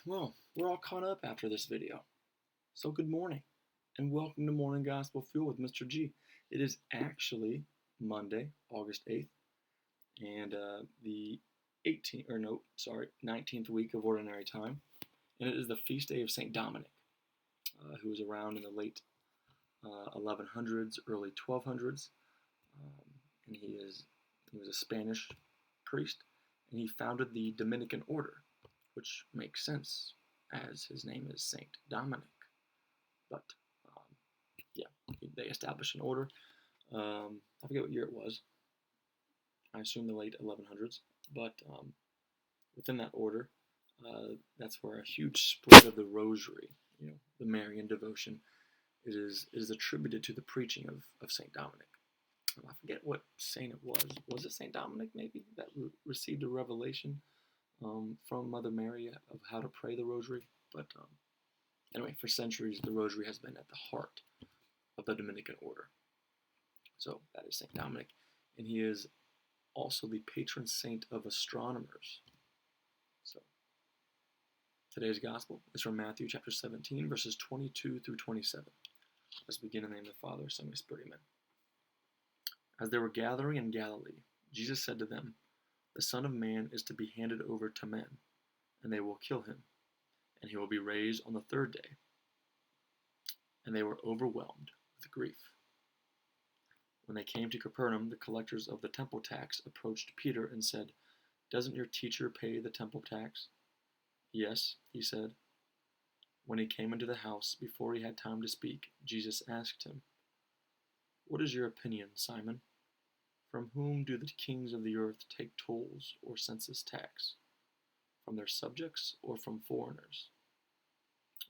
Well, we're all caught up after this video. So good morning, and welcome to Morning Gospel Fuel with Mr. G. It is actually Monday, August 8th, and the 19th week of Ordinary Time, and it is the feast day of Saint Dominic, who was around in the late 1100s, early 1200s, and he was a Spanish priest, and he founded the Dominican order, which makes sense as his name is Saint Dominic. But yeah, they established an order. I forget what year it was. I assume the late 1100s. But within that order, that's where a huge spread of the Rosary, the Marian devotion, it is attributed to the preaching of Saint Dominic. I forget what saint it was. Was it Saint Dominic maybe that received a revelation from Mother Mary of how to pray the Rosary? But anyway, for centuries, the Rosary has been at the heart of the Dominican order. So that is Saint Dominic, and he is also the patron saint of astronomers. So today's gospel is from Matthew chapter 17, verses 22 through 27. Let's begin in the name of the Father, Son, and Spirit. Amen. As they were gathering in Galilee, Jesus said to them, "The Son of Man is to be handed over to men, and they will kill him, and he will be raised on the third day." And they were overwhelmed with grief. When they came to Capernaum, the collectors of the temple tax approached Peter and said, "Doesn't your teacher pay the temple tax?" "Yes," he said. When he came into the house, before he had time to speak, Jesus asked him, "What is your opinion, Simon? From whom do the kings of the earth take tolls or census tax? From their subjects or from foreigners?"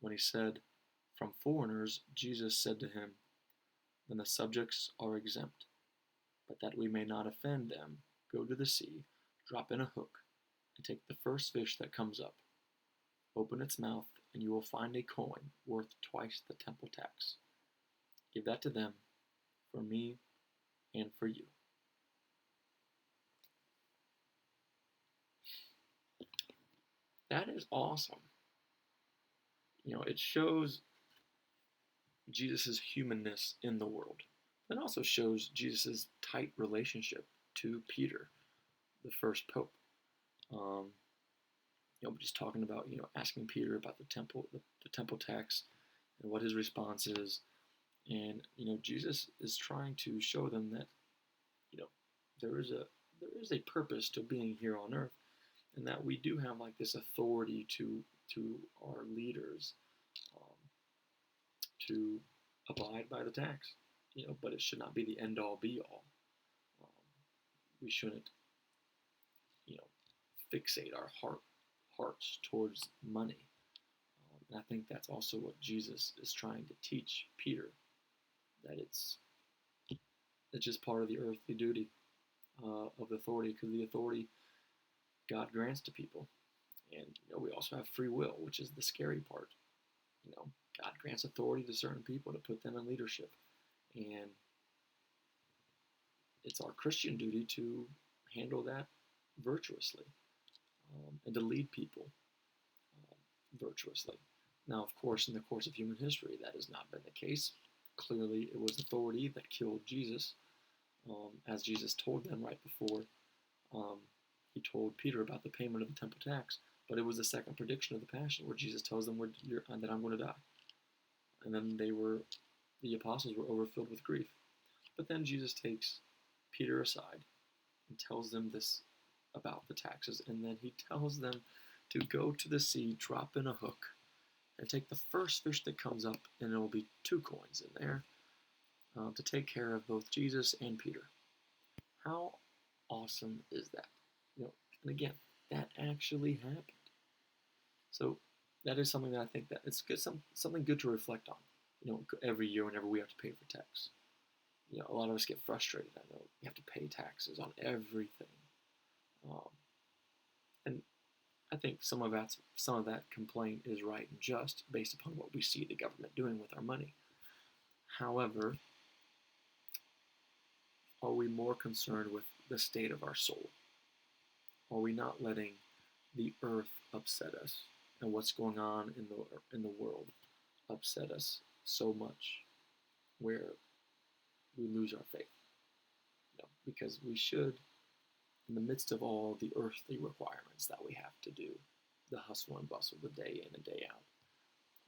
When he said, "From foreigners," Jesus said to him, "Then the subjects are exempt. But that we may not offend them, go to the sea, drop in a hook, and take the first fish that comes up. Open its mouth, and you will find a coin worth twice the temple tax. Give that to them, for me and for you." That is awesome. It shows Jesus' humanness in the world. It also shows Jesus' tight relationship to Peter, the first pope. Just talking about, asking Peter about the temple tax, and what his response is. And, Jesus is trying to show them that, there is a purpose to being here on earth, and that we do have like this authority to our leaders, to abide by the tax, but it should not be the end all be all. We shouldn't, fixate our hearts towards money. And I think that's also what Jesus is trying to teach Peter, that it's just part of the earthly duty of authority, because the authority God grants to people. And we also have free will, which is the scary part. God grants authority to certain people to put them in leadership, and it's our Christian duty to handle that virtuously, and to lead people virtuously. Now, of course, in the course of human history, that has not been the case. Clearly, it was authority that killed Jesus, as Jesus told them right before he told Peter about the payment of the temple tax. But it was the second prediction of the Passion, where Jesus tells them that I'm going to die. And then the apostles were overfilled with grief. But then Jesus takes Peter aside and tells them this about the taxes, and then he tells them to go to the sea, drop in a hook, and take the first fish that comes up, and there will be 2 coins in there, to take care of both Jesus and Peter. How awesome is that? And again, that actually happened. So that is something that I think that it's good, something good to reflect on. Every year whenever we have to pay for tax. A lot of us get frustrated. I know we have to pay taxes on everything, and I think some of that complaint is right and just, based upon what we see the government doing with our money. However, are we more concerned with the state of our soul? Are we not letting the earth upset us and what's going on in the world upset us so much where we lose our faith. Because we should, in the midst of all the earthly requirements that we have to do, the hustle and bustle, the day in and day out,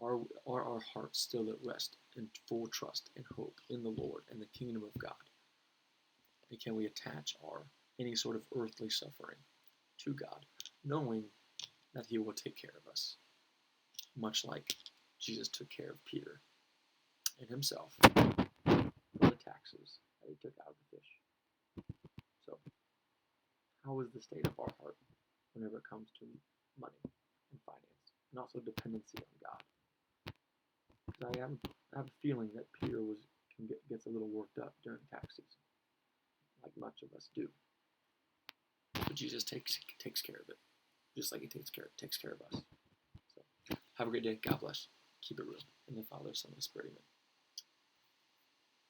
are our hearts still at rest in full trust and hope in the Lord and the kingdom of God? And can we attach any sort of earthly suffering to God, knowing that He will take care of us, much like Jesus took care of Peter and himself for the taxes that He took out of the fish? So, how is the state of our heart whenever it comes to money and finance, and also dependency on God? Because I have a feeling that Peter gets a little worked up during tax season, like much of us do. But Jesus takes care of it, just like He takes care of us. So, have a great day. God bless. Keep it real. In the Father, Son, and Spirit. Amen.